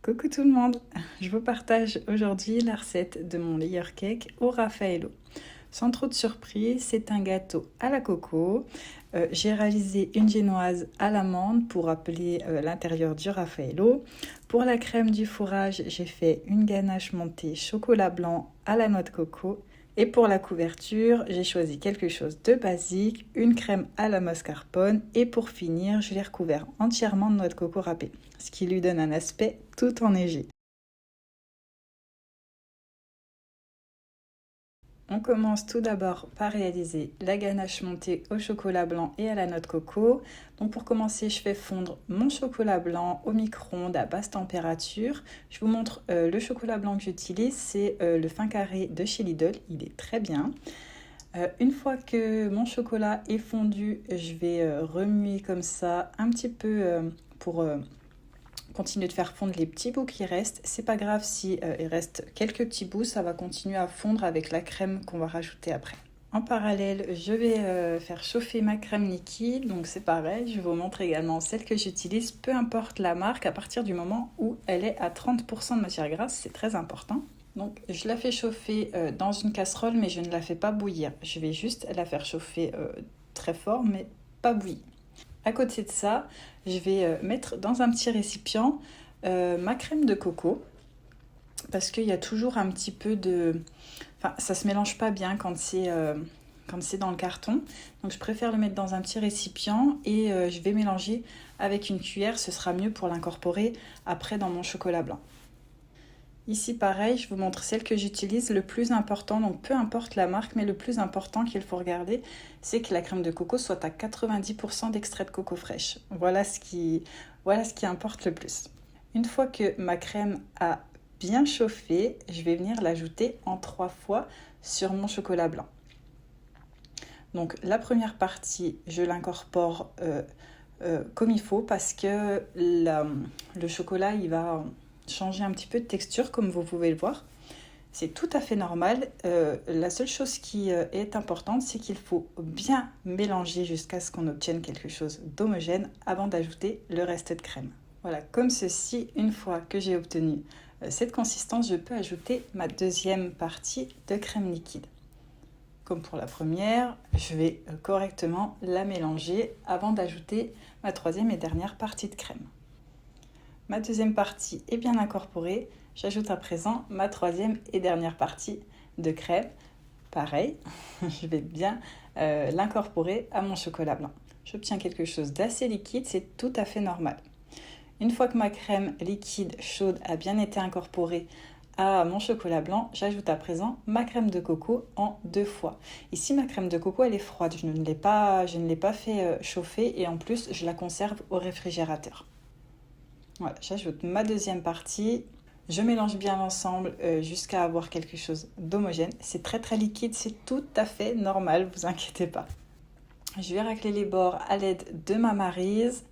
Coucou tout le monde, je vous partage aujourd'hui la recette de mon layer cake au Raffaello. Sans trop de surprise, c'est un gâteau à la coco. J'ai réalisé une génoise à l'amande pour rappeler l'intérieur du Raffaello. Pour la crème du fourrage, j'ai fait une ganache montée chocolat blanc à la noix de coco. Et pour la couverture, j'ai choisi quelque chose de basique, une crème à la mascarpone. Et pour finir, je l'ai recouvert entièrement de noix de coco râpée, ce qui lui donne un aspect tout enneigé. On commence tout d'abord par réaliser la ganache montée au chocolat blanc et à la noix de coco. Donc pour commencer, je fais fondre mon chocolat blanc au micro-ondes à basse température. Je vous montre le chocolat blanc que j'utilise, c'est le fin carré de chez Lidl, il est très bien. Une fois que mon chocolat est fondu, je vais remuer comme ça un petit peu pour continuer de faire fondre les petits bouts qui restent. C'est pas grave si il reste quelques petits bouts, ça va continuer à fondre avec la crème qu'on va rajouter après. En parallèle, je vais faire chauffer ma crème liquide, donc c'est pareil, je vous montre également celle que j'utilise, peu importe la marque, à partir du moment où elle est à 30% de matière grasse, c'est très important. Donc je la fais chauffer dans une casserole, mais je ne la fais pas bouillir. Je vais juste la faire chauffer très fort, mais pas bouillir. À côté de ça, je vais mettre dans un petit récipient ma crème de coco, parce qu'il y a toujours un petit peu de... Enfin, ça se mélange pas bien quand c'est dans le carton. Donc je préfère le mettre dans un petit récipient et je vais mélanger avec une cuillère. Ce sera mieux pour l'incorporer après dans mon chocolat blanc. Ici pareil, je vous montre celle que j'utilise. Le plus important, donc peu importe la marque, mais le plus important qu'il faut regarder, c'est que la crème de coco soit à 90% d'extrait de coco fraîche. Voilà ce qui importe le plus. Une fois que ma crème a bien chauffé, je vais venir l'ajouter en 3 fois sur mon chocolat blanc. Donc la première partie, je l'incorpore comme il faut parce que le chocolat, il va changer un petit peu de texture comme vous pouvez le voir. C'est tout à fait normal. La seule chose qui est importante, c'est qu'il faut bien mélanger jusqu'à ce qu'on obtienne quelque chose d'homogène avant d'ajouter le reste de crème. Voilà, comme ceci, une fois que j'ai obtenu cette consistance, je peux ajouter ma deuxième partie de crème liquide. Comme pour la première, je vais correctement la mélanger avant d'ajouter ma troisième et dernière partie de crème. Ma deuxième partie est bien incorporée. J'ajoute à présent ma troisième et dernière partie de crème. Pareil, je vais bien l'incorporer à mon chocolat blanc. J'obtiens quelque chose d'assez liquide, c'est tout à fait normal. Une fois que ma crème liquide chaude a bien été incorporée à mon chocolat blanc, j'ajoute à présent ma crème de coco en 2 fois. Ici, ma crème de coco, elle est froide. Je ne l'ai pas fait chauffer et en plus, je la conserve au réfrigérateur. Voilà, j'ajoute ma deuxième partie. Je mélange bien l'ensemble jusqu'à avoir quelque chose d'homogène. C'est très très liquide, c'est tout à fait normal, vous inquiétez pas. Je vais racler les bords à l'aide de ma maryse.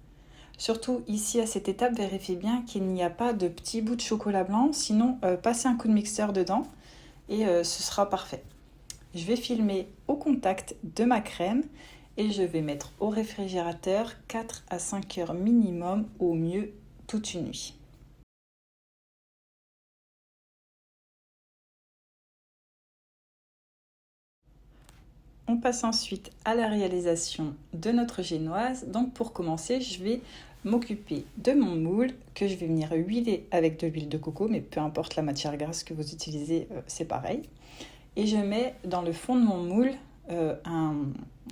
Surtout ici à cette étape, vérifiez bien qu'il n'y a pas de petits bouts de chocolat blanc, sinon passez un coup de mixeur dedans et ce sera parfait. Je vais filmer au contact de ma crème et je vais mettre au réfrigérateur 4 à 5 heures minimum, au mieux toute une nuit. On passe ensuite à la réalisation de notre génoise. Donc pour commencer, je vais m'occuper de mon moule que je vais venir huiler avec de l'huile de coco, mais peu importe la matière grasse que vous utilisez, c'est pareil. Et je mets dans le fond de mon moule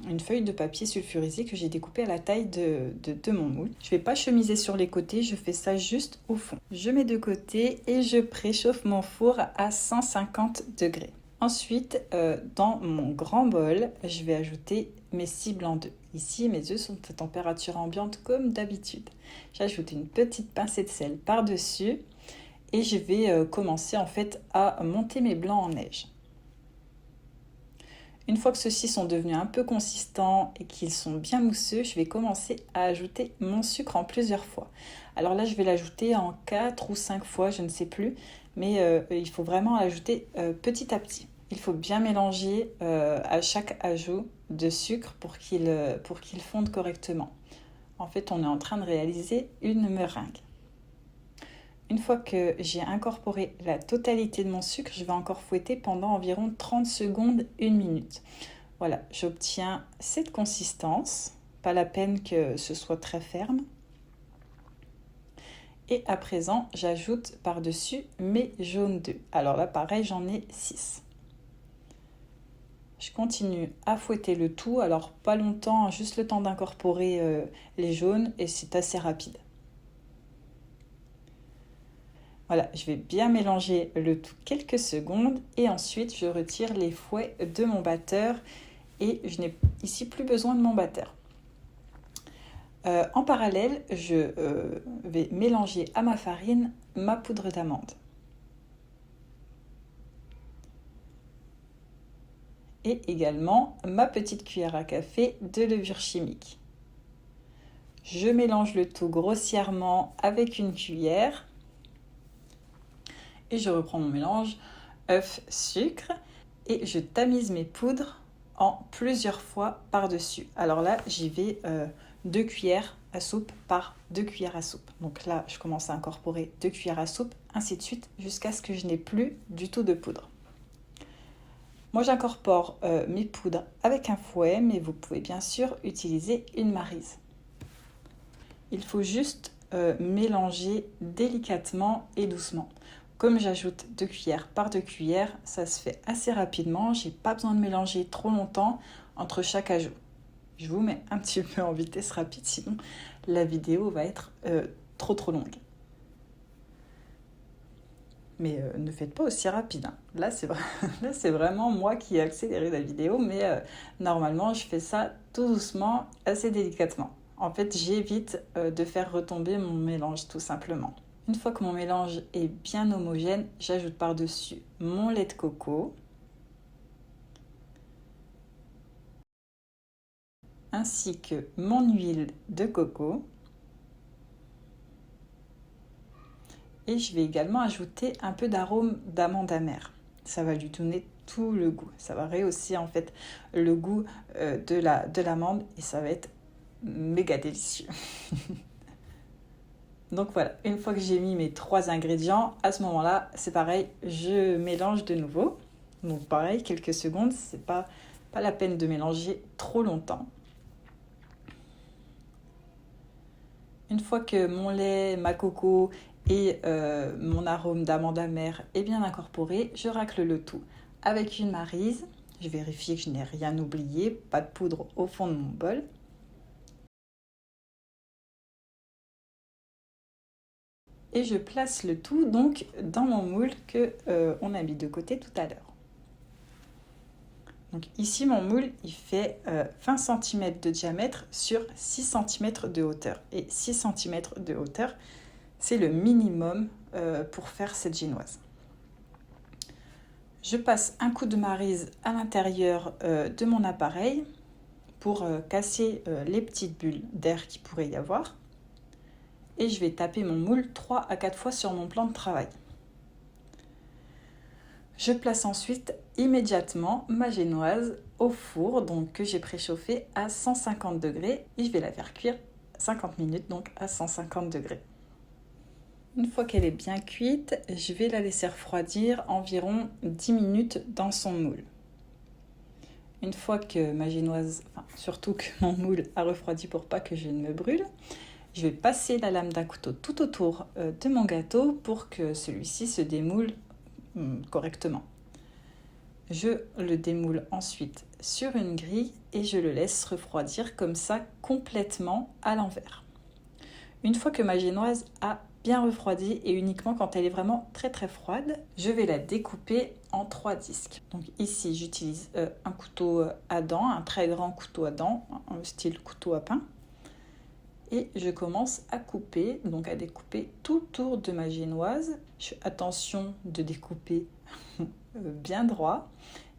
une feuille de papier sulfurisé que j'ai découpée à la taille de mon moule. Je ne vais pas chemiser sur les côtés, je fais ça juste au fond. Je mets de côté et je préchauffe mon four à 150 degrés. Ensuite, dans mon grand bol, je vais ajouter mes 6 blancs d'œufs. Ici, mes œufs sont à température ambiante comme d'habitude. J'ajoute une petite pincée de sel par-dessus et je vais commencer en fait à monter mes blancs en neige. Une fois que ceux-ci sont devenus un peu consistants et qu'ils sont bien mousseux, je vais commencer à ajouter mon sucre en plusieurs fois. Alors là, je vais l'ajouter en 4 ou 5 fois, je ne sais plus, mais il faut vraiment l'ajouter petit à petit. Il faut bien mélanger à chaque ajout de sucre pour qu'il fonde correctement. En fait, on est en train de réaliser une meringue. Une fois que j'ai incorporé la totalité de mon sucre, je vais encore fouetter pendant environ 30 secondes, 1 minute. Voilà, j'obtiens cette consistance, pas la peine que ce soit très ferme. Et à présent, j'ajoute par-dessus mes jaunes d'œufs. Alors là, pareil, j'en ai 6. Je continue à fouetter le tout, alors pas longtemps, juste le temps d'incorporer les jaunes et c'est assez rapide. Voilà, je vais bien mélanger le tout quelques secondes et ensuite je retire les fouets de mon batteur et je n'ai ici plus besoin de mon batteur. En parallèle, je vais mélanger à ma farine ma poudre d'amande. Et également ma petite cuillère à café de levure chimique. Je mélange le tout grossièrement avec une cuillère et je reprends mon mélange œuf, sucre et je tamise mes poudres en plusieurs fois par-dessus. Alors là, j'y vais 2 cuillères à soupe par 2 cuillères à soupe. Donc là, je commence à incorporer 2 cuillères à soupe, ainsi de suite, jusqu'à ce que je n'ai plus du tout de poudre. Moi, j'incorpore mes poudres avec un fouet, mais vous pouvez bien sûr utiliser une maryse. Il faut juste mélanger délicatement et doucement. Comme j'ajoute 2 cuillères par 2 cuillères, ça se fait assez rapidement. J'ai pas besoin de mélanger trop longtemps entre chaque ajout. Je vous mets un petit peu en vitesse rapide, sinon la vidéo va être trop longue. Mais ne faites pas aussi rapide. Hein. Là, c'est vraiment moi qui ai accéléré la vidéo, mais normalement, je fais ça tout doucement, assez délicatement. En fait, j'évite de faire retomber mon mélange, tout simplement. Une fois que mon mélange est bien homogène, j'ajoute par-dessus mon lait de coco, ainsi que mon huile de coco. Et je vais également ajouter un peu d'arôme d'amande amère. Ça va lui donner tout le goût. Ça va rehausser en fait le goût de l'amande et ça va être méga délicieux. Donc voilà, une fois que j'ai mis mes 3 ingrédients, à ce moment-là, c'est pareil, je mélange de nouveau. Donc pareil, quelques secondes, c'est pas la peine de mélanger trop longtemps. Une fois que mon lait, ma coco et mon arôme d'amande amère est bien incorporé, je racle le tout avec une maryse. Je vérifie que je n'ai rien oublié, pas de poudre au fond de mon bol. Et je place le tout donc dans mon moule que on a mis de côté tout à l'heure. Donc ici mon moule il fait 20 cm de diamètre sur 6 cm de hauteur. Et 6 cm de hauteur, c'est le minimum pour faire cette génoise. Je passe un coup de maryse à l'intérieur de mon appareil pour casser les petites bulles d'air qu'il pourrait y avoir. Et je vais taper mon moule 3 à 4 fois sur mon plan de travail. Je place ensuite immédiatement ma génoise au four donc que j'ai préchauffé à 150 degrés et je vais la faire cuire 50 minutes donc à 150 degrés. Une fois qu'elle est bien cuite, je vais la laisser refroidir environ 10 minutes dans son moule. Une fois que ma génoise, surtout que mon moule a refroidi pour pas que je ne me brûle, je vais passer la lame d'un couteau tout autour de mon gâteau pour que celui-ci se démoule correctement. Je le démoule ensuite sur une grille et je le laisse refroidir comme ça complètement à l'envers. Une fois que ma génoise a bien refroidi et uniquement quand elle est vraiment très froide, je vais la découper en 3 disques. Donc ici j'utilise un couteau à dents, un très grand couteau à dents, style couteau à pain. Et je commence à couper, donc à découper tout autour de ma génoise. Je fais attention de découper bien droit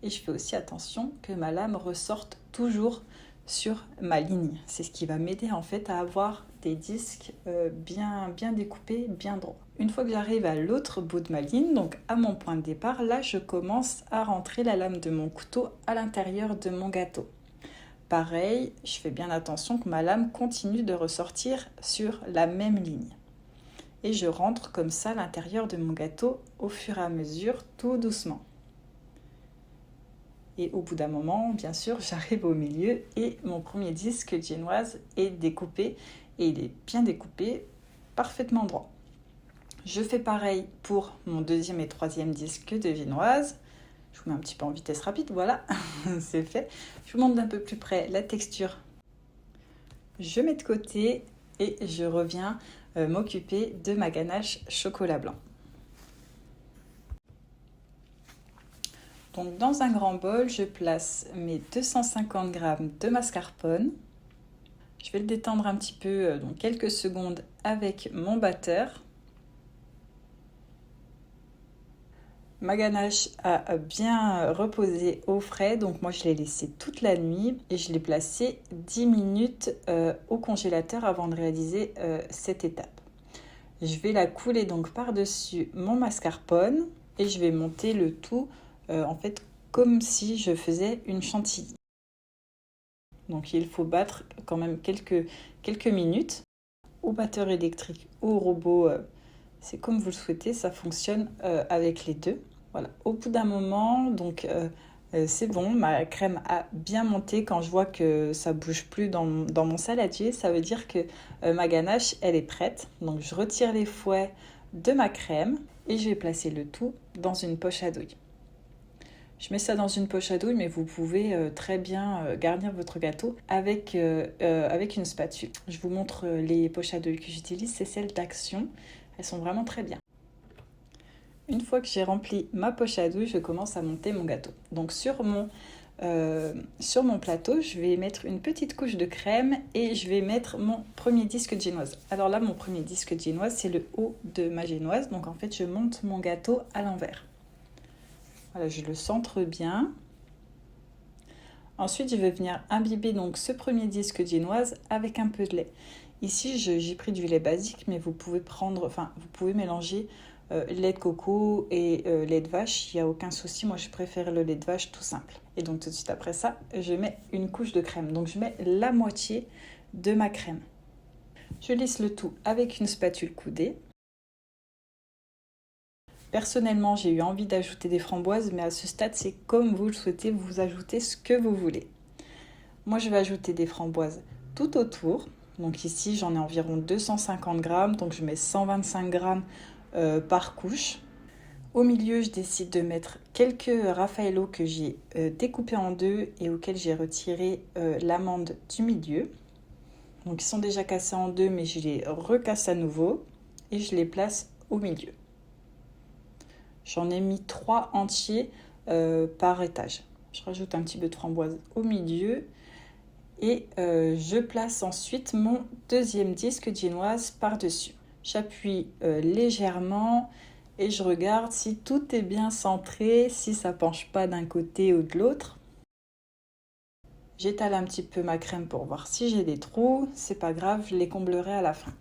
et je fais aussi attention que ma lame ressorte toujours sur ma ligne. C'est ce qui va m'aider en fait à avoir des disques bien découpés, bien droits. Une fois que j'arrive à l'autre bout de ma ligne, donc à mon point de départ, là je commence à rentrer la lame de mon couteau à l'intérieur de mon gâteau. Pareil, je fais bien attention que ma lame continue de ressortir sur la même ligne. et je rentre comme ça l'intérieur de mon gâteau au fur et à mesure, tout doucement. Et au bout d'un moment, bien sûr, j'arrive au milieu et mon premier disque viennoise est découpé et il est bien découpé, parfaitement droit. Je fais pareil pour mon deuxième et troisième disque de viennoise. Je vous mets un petit peu en vitesse rapide, voilà, c'est fait. Je vous montre d'un peu plus près la texture. Je mets de côté et je reviens m'occuper de ma ganache chocolat blanc. Donc dans un grand bol, je place mes 250 g de mascarpone. Je vais le détendre un petit peu, donc quelques secondes avec mon batteur. Ma ganache a bien reposé au frais, donc moi je l'ai laissé toute la nuit et je l'ai placé 10 minutes au congélateur avant de réaliser cette étape. Je vais la couler donc par-dessus mon mascarpone et je vais monter le tout en fait comme si je faisais une chantilly. Donc il faut battre quand même quelques minutes au batteur électrique ou au robot, c'est comme vous le souhaitez, ça fonctionne avec les deux. Voilà. Au bout d'un moment, donc c'est bon, ma crème a bien monté. Quand je vois que ça bouge plus dans mon saladier, ça veut dire que ma ganache, elle est prête. Donc je retire les fouets de ma crème et je vais placer le tout dans une poche à douille. Je mets ça dans une poche à douille, mais vous pouvez très bien garnir votre gâteau avec une spatule. Je vous montre les poches à douille que j'utilise, c'est celles d'Action. Elles sont vraiment très bien. Une fois que j'ai rempli ma poche à douille, je commence à monter mon gâteau. Donc sur mon plateau, je vais mettre une petite couche de crème et je vais mettre mon premier disque de génoise. Alors là, mon premier disque de génoise, c'est le haut de ma génoise. Donc en fait, je monte mon gâteau à l'envers. Voilà, je le centre bien. Ensuite, je vais venir imbiber donc ce premier disque de génoise avec un peu de lait. Ici, j'ai pris du lait basique, mais vous pouvez mélanger lait de coco et lait de vache, il n'y a aucun souci. Moi, je préfère le lait de vache tout simple. Et donc, tout de suite après ça, je mets une couche de crème. Donc, je mets la moitié de ma crème. Je lisse le tout avec une spatule coudée. Personnellement, j'ai eu envie d'ajouter des framboises, mais à ce stade, c'est comme vous le souhaitez, vous ajoutez ce que vous voulez. Moi, je vais ajouter des framboises tout autour. Donc ici, j'en ai environ 250 grammes, donc je mets 125 grammes par couche. Au milieu, je décide de mettre quelques Raffaello que j'ai découpés en deux et auxquels j'ai retiré l'amande du milieu. Donc ils sont déjà cassés en deux, mais je les recasse à nouveau et je les place au milieu. J'en ai mis 3 entiers par étage. Je rajoute un petit peu de framboise au milieu et je place ensuite mon deuxième disque de génoise par-dessus. J'appuie légèrement et je regarde si tout est bien centré, si ça penche pas d'un côté ou de l'autre. J'étale un petit peu ma crème pour voir si j'ai des trous. C'est pas grave, je les comblerai à la fin.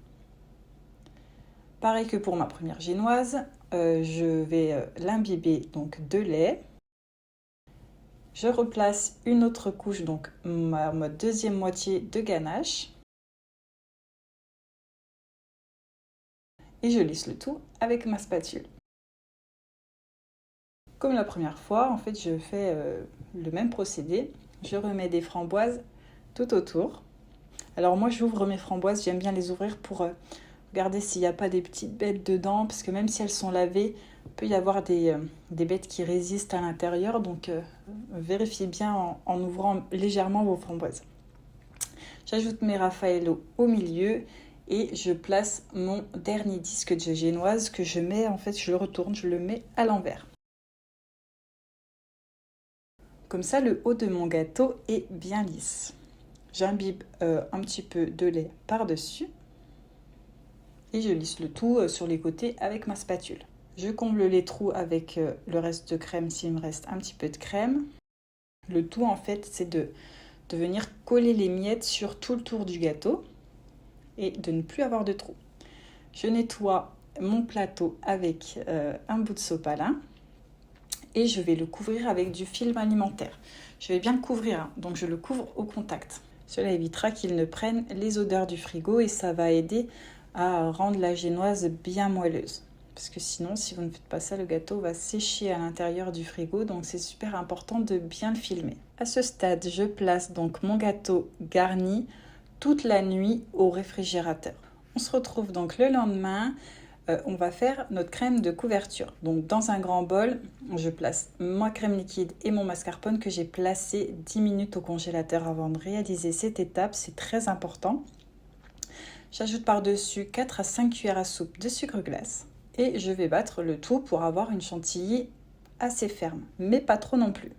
Pareil que pour ma première génoise, je vais l'imbiber donc de lait. Je replace une autre couche, donc ma deuxième moitié de ganache. Et je lisse le tout avec ma spatule. Comme la première fois, en fait, je fais le même procédé. Je remets des framboises tout autour. Alors moi, j'ouvre mes framboises, j'aime bien les ouvrir pour regarder s'il n'y a pas des petites bêtes dedans, parce que même si elles sont lavées, il peut y avoir des bêtes qui résistent à l'intérieur. Donc vérifiez bien en ouvrant légèrement vos framboises. J'ajoute mes Raffaello au milieu. Et je place mon dernier disque de génoise que je mets, en fait, je le retourne, je le mets à l'envers. Comme ça, le haut de mon gâteau est bien lisse. J'imbibe un petit peu de lait par-dessus. Et je lisse le tout sur les côtés avec ma spatule. Je comble les trous avec le reste de crème s'il me reste un petit peu de crème. Le tout, en fait, c'est de venir coller les miettes sur tout le tour du gâteau et de ne plus avoir de trous. Je nettoie mon plateau avec un bout de sopalin et je vais le couvrir avec du film alimentaire. Je vais bien le couvrir, donc je le couvre au contact. Cela évitera qu'il ne prenne les odeurs du frigo et ça va aider à rendre la génoise bien moelleuse. Parce que sinon, si vous ne faites pas ça, le gâteau va sécher à l'intérieur du frigo. Donc c'est super important de bien le filmer. À ce stade, je place donc mon gâteau garni toute la nuit au réfrigérateur. On se retrouve donc le lendemain. On va faire notre crème de couverture. Donc dans un grand bol, je place ma crème liquide et mon mascarpone que j'ai placé 10 minutes au congélateur avant de réaliser cette étape. C'est très important. J'ajoute par-dessus 4 à 5 cuillères à soupe de sucre glace. Et je vais battre le tout pour avoir une chantilly assez ferme, mais pas trop non plus.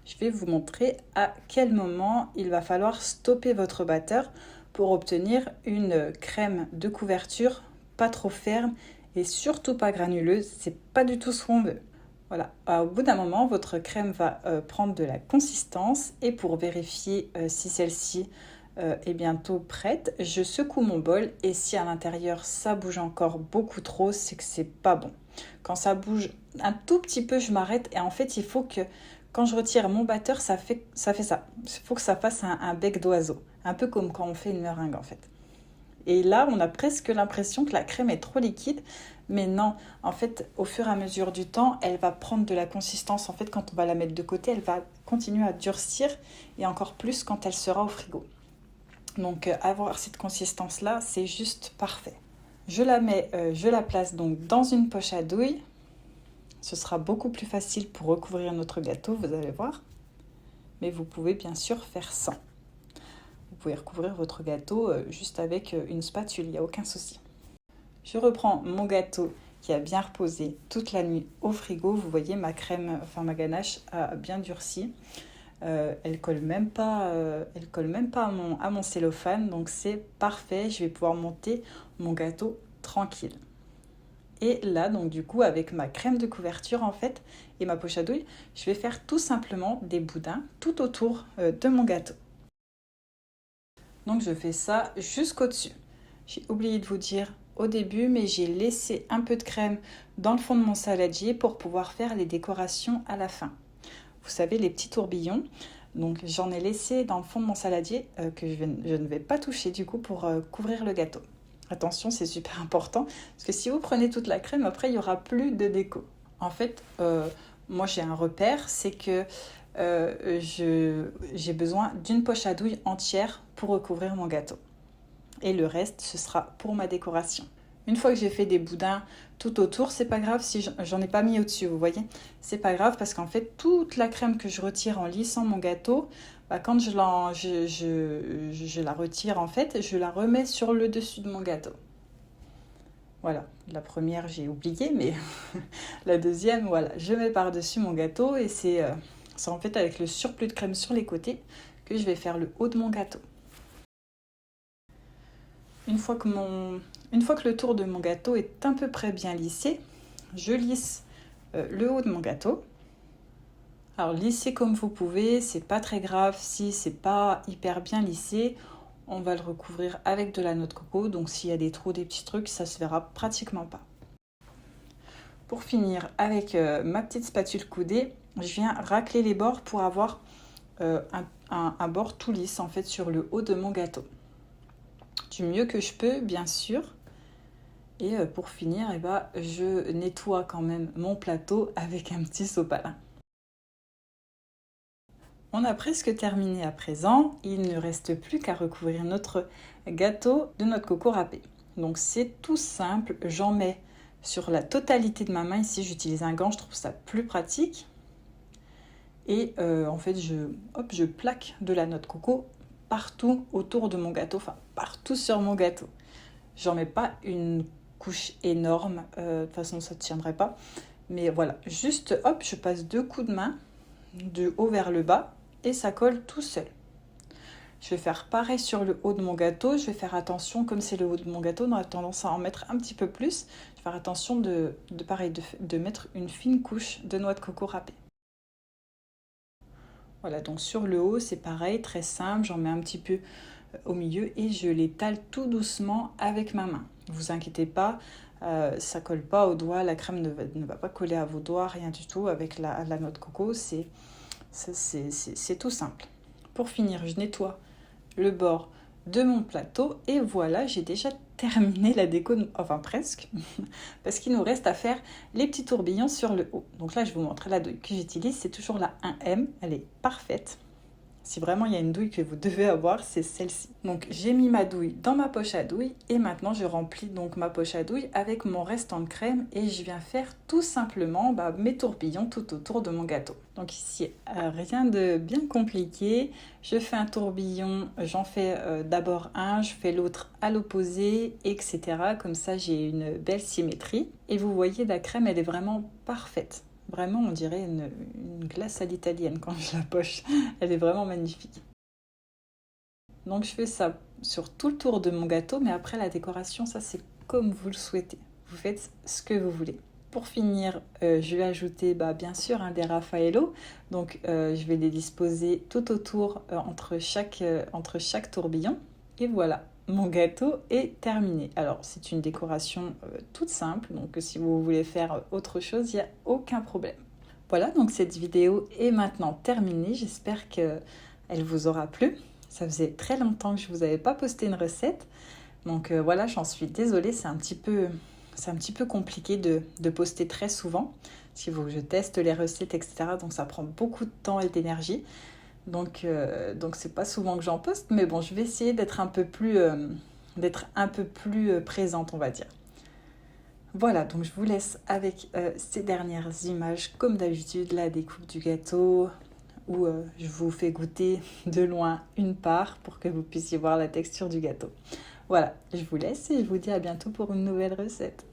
Je vais vous montrer à quel moment il va falloir stopper votre batteur pour obtenir une crème de couverture pas trop ferme et surtout pas granuleuse. C'est pas du tout ce qu'on veut. Voilà, au bout d'un moment, votre crème va prendre de la consistance et pour vérifier si celle-ci est bientôt prête, je secoue mon bol et si à l'intérieur ça bouge encore beaucoup trop, c'est que c'est pas bon. Quand ça bouge un tout petit peu, je m'arrête et en fait il faut que quand je retire mon batteur, ça fait ça. Il faut que ça fasse un bec d'oiseau, un peu comme quand on fait une meringue en fait. Et là, on a presque l'impression que la crème est trop liquide, mais non, en fait, au fur et à mesure du temps, elle va prendre de la consistance. En fait, quand on va la mettre de côté, elle va continuer à durcir et encore plus quand elle sera au frigo. Donc avoir cette consistance-là, c'est juste parfait. Je la place donc dans une poche à douille. Ce sera beaucoup plus facile pour recouvrir notre gâteau, vous allez voir. Mais vous pouvez bien sûr faire sans. Vous pouvez recouvrir votre gâteau juste avec une spatule, il n'y a aucun souci. Je reprends mon gâteau qui a bien reposé toute la nuit au frigo. Vous voyez, ma ma ganache a bien durci. Elle colle même pas à mon cellophane, donc c'est parfait. Je vais pouvoir monter mon gâteau tranquille. Et là, donc du coup, avec ma crème de couverture en fait et ma poche à douille, je vais faire tout simplement des boudins tout autour de mon gâteau. Donc je fais ça jusqu'au-dessus. J'ai oublié de vous dire au début, mais j'ai laissé un peu de crème dans le fond de mon saladier pour pouvoir faire les décorations à la fin. Vous savez, les petits tourbillons. Donc j'en ai laissé dans le fond de mon saladier que je ne vais pas toucher du coup pour couvrir le gâteau. Attention, c'est super important parce que si vous prenez toute la crème, après il n'y aura plus de déco. En fait, moi j'ai un repère, c'est que j'ai besoin d'une poche à douille entière pour recouvrir mon gâteau. Et le reste, ce sera pour ma décoration. Une fois que j'ai fait des boudins tout autour, c'est pas grave si j'en ai pas mis au-dessus, vous voyez. C'est pas grave parce qu'en fait, toute la crème que je retire en lissant mon gâteau, quand je la retire en fait, je la remets sur le dessus de mon gâteau. Voilà, la première j'ai oublié, mais la deuxième, voilà, je mets par-dessus mon gâteau et c'est en fait avec le surplus de crème sur les côtés que je vais faire le haut de mon gâteau. Une fois que le tour de mon gâteau est à peu près bien lissé, je lisse le haut de mon gâteau. Alors lissez comme vous pouvez, c'est pas très grave si c'est pas hyper bien lissé. On va le recouvrir avec de la noix de coco, donc s'il y a des trous, des petits trucs, ça se verra pratiquement pas. Pour finir, avec ma petite spatule coudée, je viens racler les bords pour avoir un bord tout lisse en fait sur le haut de mon gâteau. Du mieux que je peux, bien sûr. Et pour finir, je nettoie quand même mon plateau avec un petit sopalin. On a presque terminé à présent. Il ne reste plus qu'à recouvrir notre gâteau de noix de coco râpée. Donc c'est tout simple. J'en mets sur la totalité de ma main. Ici, j'utilise un gant. Je trouve ça plus pratique. Et en fait, je plaque de la noix de coco partout autour de mon gâteau, enfin partout sur mon gâteau. J'en mets pas une couche énorme, de toute façon ça ne tiendrait pas. Mais voilà, juste hop, je passe 2 coups de main, du haut vers le bas, et ça colle tout seul. Je vais faire pareil sur le haut de mon gâteau, je vais faire attention, comme c'est le haut de mon gâteau, on a tendance à en mettre un petit peu plus. Je vais faire attention de mettre une fine couche de noix de coco râpée. Voilà, donc sur le haut, c'est pareil, très simple. J'en mets un petit peu au milieu et je l'étale tout doucement avec ma main. Ne vous inquiétez pas, ça ne colle pas aux doigts, la crème ne va pas coller à vos doigts, rien du tout. Avec la noix de coco, c'est tout simple. Pour finir, je nettoie le bord de mon plateau. Et voilà, j'ai déjà terminé la déco, enfin presque, parce qu'il nous reste à faire les petits tourbillons sur le haut. Donc là, je vous montre la douille que j'utilise, c'est toujours la 1M, elle est parfaite. Si vraiment il y a une douille que vous devez avoir, c'est celle-ci. Donc j'ai mis ma douille dans ma poche à douille et maintenant je remplis donc ma poche à douille avec mon restant de crème et je viens faire tout simplement mes tourbillons tout autour de mon gâteau. Donc ici, rien de bien compliqué. Je fais un tourbillon, j'en fais d'abord un, je fais l'autre à l'opposé, etc. Comme ça j'ai une belle symétrie. Et vous voyez, la crème, elle est vraiment parfaite. Vraiment, on dirait une glace à l'italienne quand je la poche. Elle est vraiment magnifique. Donc je fais ça sur tout le tour de mon gâteau, mais après la décoration, ça c'est comme vous le souhaitez. Vous faites ce que vous voulez. Pour finir, je vais ajouter bien sûr des Raffaello. Donc je vais les disposer tout autour entre chaque tourbillon. Et voilà, mon gâteau est terminé. Alors c'est une décoration toute simple, donc si vous voulez faire autre chose, il n'y a aucun problème. Voilà, donc cette vidéo est maintenant terminée. J'espère qu'elle vous aura plu. Ça faisait très longtemps que je ne vous avais pas posté une recette. Donc voilà, j'en suis désolée, c'est un petit peu compliqué de poster très souvent. Si vous, je teste les recettes, etc. Donc ça prend beaucoup de temps et d'énergie. Donc c'est pas souvent que j'en poste, mais bon, je vais essayer d'être un peu plus présente, on va dire. Voilà, donc je vous laisse avec ces dernières images, comme d'habitude, la découpe du gâteau, où je vous fais goûter de loin une part pour que vous puissiez voir la texture du gâteau. Voilà, je vous laisse et je vous dis à bientôt pour une nouvelle recette.